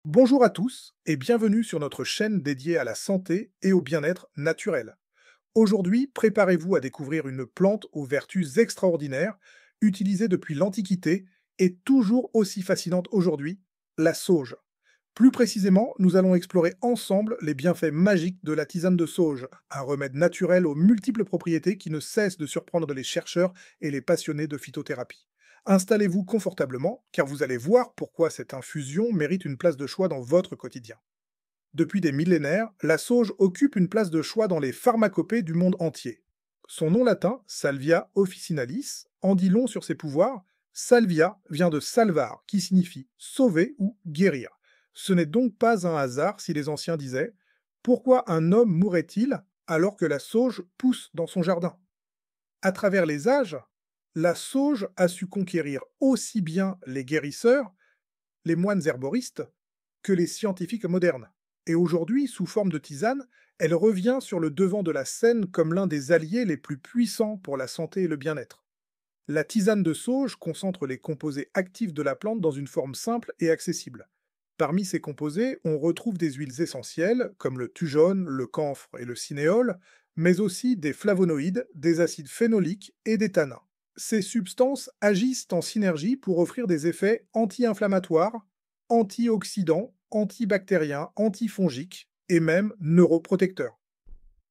Bonjour à tous et bienvenue sur notre chaîne dédiée à la santé et au bien-être naturel. Aujourd'hui, préparez-vous à découvrir une plante aux vertus extraordinaires, utilisée depuis l'Antiquité et toujours aussi fascinante aujourd'hui, la sauge. Plus précisément, nous allons explorer ensemble les bienfaits magiques de la tisane de sauge, un remède naturel aux multiples propriétés qui ne cessent de surprendre les chercheurs et les passionnés de phytothérapie. Installez-vous confortablement, car vous allez voir pourquoi cette infusion mérite une place de choix dans votre quotidien. Depuis des millénaires, la sauge occupe une place de choix dans les pharmacopées du monde entier. Son nom latin, Salvia officinalis, en dit long sur ses pouvoirs. Salvia vient de salvar, qui signifie sauver ou guérir. Ce n'est donc pas un hasard si les anciens disaient: pourquoi un homme mourrait-il alors que la sauge pousse dans son jardin? À travers les âges, la sauge a su conquérir aussi bien les guérisseurs, les moines herboristes, que les scientifiques modernes. Et aujourd'hui, sous forme de tisane, elle revient sur le devant de la scène comme l'un des alliés les plus puissants pour la santé et le bien-être. La tisane de sauge concentre les composés actifs de la plante dans une forme simple et accessible. Parmi ces composés, on retrouve des huiles essentielles comme le thujone, le camphre et le cinéole, mais aussi des flavonoïdes, des acides phénoliques et des tanins. Ces substances agissent en synergie pour offrir des effets anti-inflammatoires, antioxydants, antibactériens, antifongiques et même neuroprotecteurs.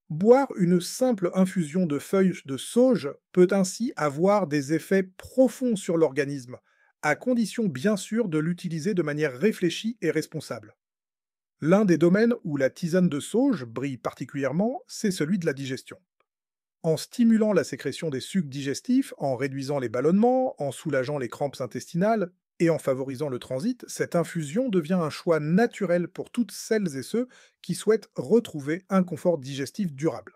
Boire une simple infusion de feuilles de sauge peut ainsi avoir des effets profonds sur l'organisme, à condition bien sûr de l'utiliser de manière réfléchie et responsable. L'un des domaines où la tisane de sauge brille particulièrement, c'est celui de la digestion. En stimulant la sécrétion des sucs digestifs, en réduisant les ballonnements, en soulageant les crampes intestinales et en favorisant le transit, cette infusion devient un choix naturel pour toutes celles et ceux qui souhaitent retrouver un confort digestif durable.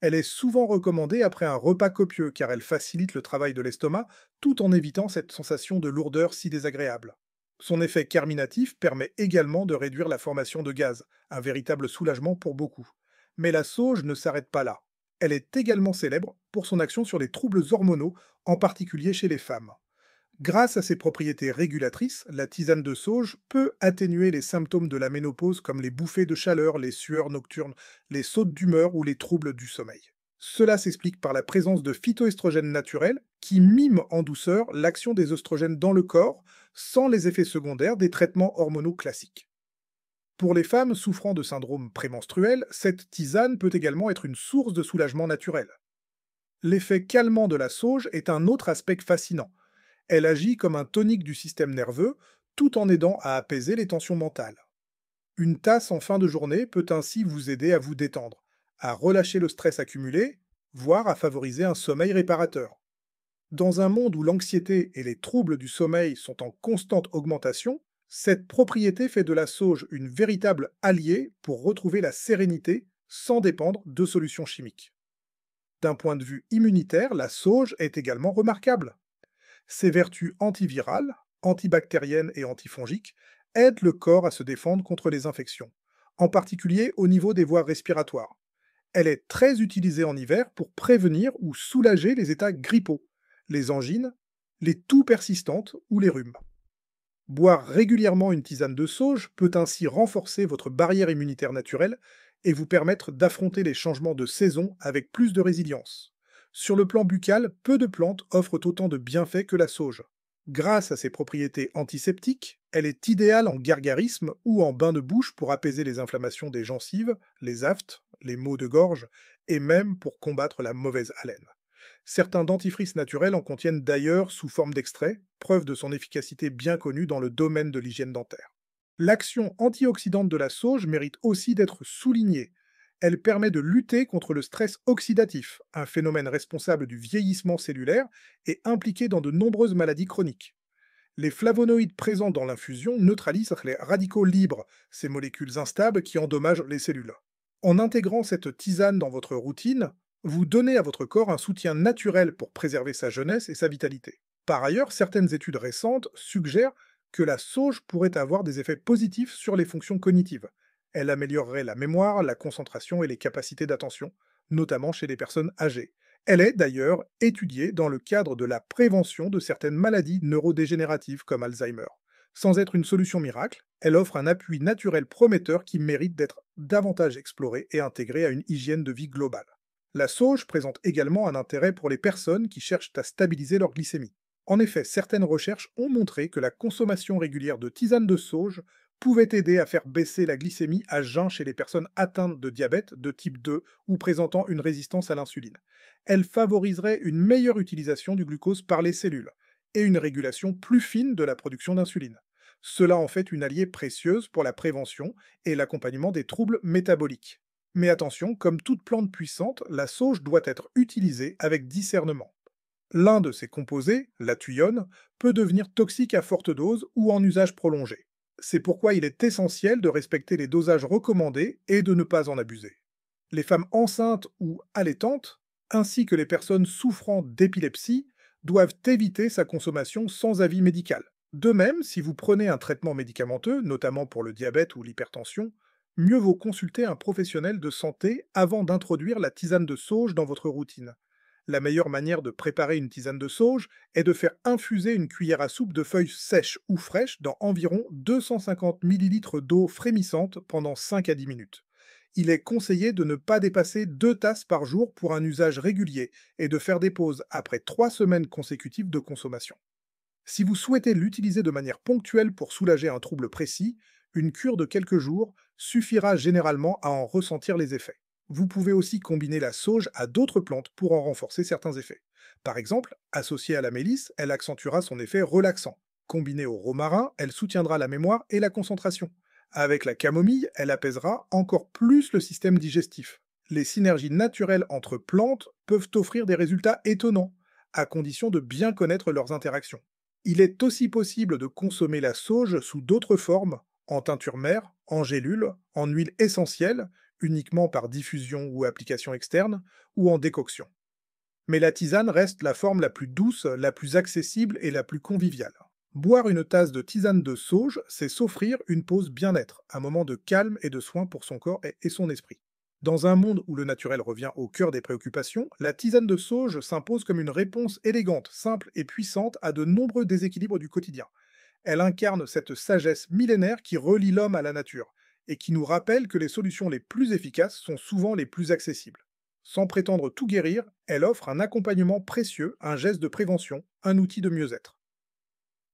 Elle est souvent recommandée après un repas copieux car elle facilite le travail de l'estomac tout en évitant cette sensation de lourdeur si désagréable. Son effet carminatif permet également de réduire la formation de gaz, un véritable soulagement pour beaucoup. Mais la sauge ne s'arrête pas là. Elle est également célèbre pour son action sur les troubles hormonaux, en particulier chez les femmes. Grâce à ses propriétés régulatrices, la tisane de sauge peut atténuer les symptômes de la ménopause comme les bouffées de chaleur, les sueurs nocturnes, les sautes d'humeur ou les troubles du sommeil. Cela s'explique par la présence de phytoestrogènes naturels qui miment en douceur l'action des oestrogènes dans le corps sans les effets secondaires des traitements hormonaux classiques. Pour les femmes souffrant de syndrome prémenstruel, cette tisane peut également être une source de soulagement naturel. L'effet calmant de la sauge est un autre aspect fascinant. Elle agit comme un tonique du système nerveux, tout en aidant à apaiser les tensions mentales. Une tasse en fin de journée peut ainsi vous aider à vous détendre, à relâcher le stress accumulé, voire à favoriser un sommeil réparateur. Dans un monde où l'anxiété et les troubles du sommeil sont en constante augmentation, cette propriété fait de la sauge une véritable alliée pour retrouver la sérénité sans dépendre de solutions chimiques. D'un point de vue immunitaire, la sauge est également remarquable. Ses vertus antivirales, antibactériennes et antifongiques aident le corps à se défendre contre les infections, en particulier au niveau des voies respiratoires. Elle est très utilisée en hiver pour prévenir ou soulager les états grippaux, les angines, les toux persistantes ou les rhumes. Boire régulièrement une tisane de sauge peut ainsi renforcer votre barrière immunitaire naturelle et vous permettre d'affronter les changements de saison avec plus de résilience. Sur le plan buccal, peu de plantes offrent autant de bienfaits que la sauge. Grâce à ses propriétés antiseptiques, elle est idéale en gargarisme ou en bain de bouche pour apaiser les inflammations des gencives, les aphtes, les maux de gorge et même pour combattre la mauvaise haleine. Certains dentifrices naturels en contiennent d'ailleurs sous forme d'extrait, preuve de son efficacité bien connue dans le domaine de l'hygiène dentaire. L'action antioxydante de la sauge mérite aussi d'être soulignée. Elle permet de lutter contre le stress oxydatif, un phénomène responsable du vieillissement cellulaire et impliqué dans de nombreuses maladies chroniques. Les flavonoïdes présents dans l'infusion neutralisent les radicaux libres, ces molécules instables qui endommagent les cellules. En intégrant cette tisane dans votre routine, vous donnez à votre corps un soutien naturel pour préserver sa jeunesse et sa vitalité. Par ailleurs, certaines études récentes suggèrent que la sauge pourrait avoir des effets positifs sur les fonctions cognitives. Elle améliorerait la mémoire, la concentration et les capacités d'attention, notamment chez les personnes âgées. Elle est d'ailleurs étudiée dans le cadre de la prévention de certaines maladies neurodégénératives comme Alzheimer. Sans être une solution miracle, elle offre un appui naturel prometteur qui mérite d'être davantage exploré et intégré à une hygiène de vie globale. La sauge présente également un intérêt pour les personnes qui cherchent à stabiliser leur glycémie. En effet, certaines recherches ont montré que la consommation régulière de tisane de sauge pouvait aider à faire baisser la glycémie à jeun chez les personnes atteintes de diabète de type 2 ou présentant une résistance à l'insuline. Elle favoriserait une meilleure utilisation du glucose par les cellules et une régulation plus fine de la production d'insuline. Cela en fait une alliée précieuse pour la prévention et l'accompagnement des troubles métaboliques. Mais attention, comme toute plante puissante, la sauge doit être utilisée avec discernement. L'un de ses composés, la thuyone, peut devenir toxique à forte dose ou en usage prolongé. C'est pourquoi il est essentiel de respecter les dosages recommandés et de ne pas en abuser. Les femmes enceintes ou allaitantes, ainsi que les personnes souffrant d'épilepsie, doivent éviter sa consommation sans avis médical. De même, si vous prenez un traitement médicamenteux, notamment pour le diabète ou l'hypertension, mieux vaut consulter un professionnel de santé avant d'introduire la tisane de sauge dans votre routine. La meilleure manière de préparer une tisane de sauge est de faire infuser une cuillère à soupe de feuilles sèches ou fraîches dans environ 250 ml d'eau frémissante pendant 5 à 10 minutes. Il est conseillé de ne pas dépasser 2 tasses par jour pour un usage régulier et de faire des pauses après 3 semaines consécutives de consommation. Si vous souhaitez l'utiliser de manière ponctuelle pour soulager un trouble précis, une cure de quelques jours suffira généralement à en ressentir les effets. Vous pouvez aussi combiner la sauge à d'autres plantes pour en renforcer certains effets. Par exemple, associée à la mélisse, elle accentuera son effet relaxant. Combinée au romarin, elle soutiendra la mémoire et la concentration. Avec la camomille, elle apaisera encore plus le système digestif. Les synergies naturelles entre plantes peuvent offrir des résultats étonnants, à condition de bien connaître leurs interactions. Il est aussi possible de consommer la sauge sous d'autres formes, en teinture mère, en gélule, en huile essentielle, uniquement par diffusion ou application externe, ou en décoction. Mais la tisane reste la forme la plus douce, la plus accessible et la plus conviviale. Boire une tasse de tisane de sauge, c'est s'offrir une pause bien-être, un moment de calme et de soin pour son corps et son esprit. Dans un monde où le naturel revient au cœur des préoccupations, la tisane de sauge s'impose comme une réponse élégante, simple et puissante à de nombreux déséquilibres du quotidien. Elle incarne cette sagesse millénaire qui relie l'homme à la nature, et qui nous rappelle que les solutions les plus efficaces sont souvent les plus accessibles. Sans prétendre tout guérir, elle offre un accompagnement précieux, un geste de prévention, un outil de mieux-être.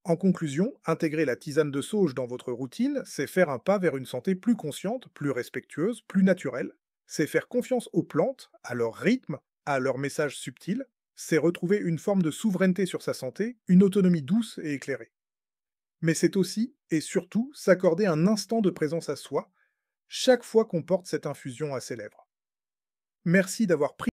En conclusion, intégrer la tisane de sauge dans votre routine, c'est faire un pas vers une santé plus consciente, plus respectueuse, plus naturelle. C'est faire confiance aux plantes, à leur rythme, à leur message subtil. C'est retrouver une forme de souveraineté sur sa santé, une autonomie douce et éclairée. Mais c'est aussi, et surtout, s'accorder un instant de présence à soi, chaque fois qu'on porte cette infusion à ses lèvres. Merci d'avoir pris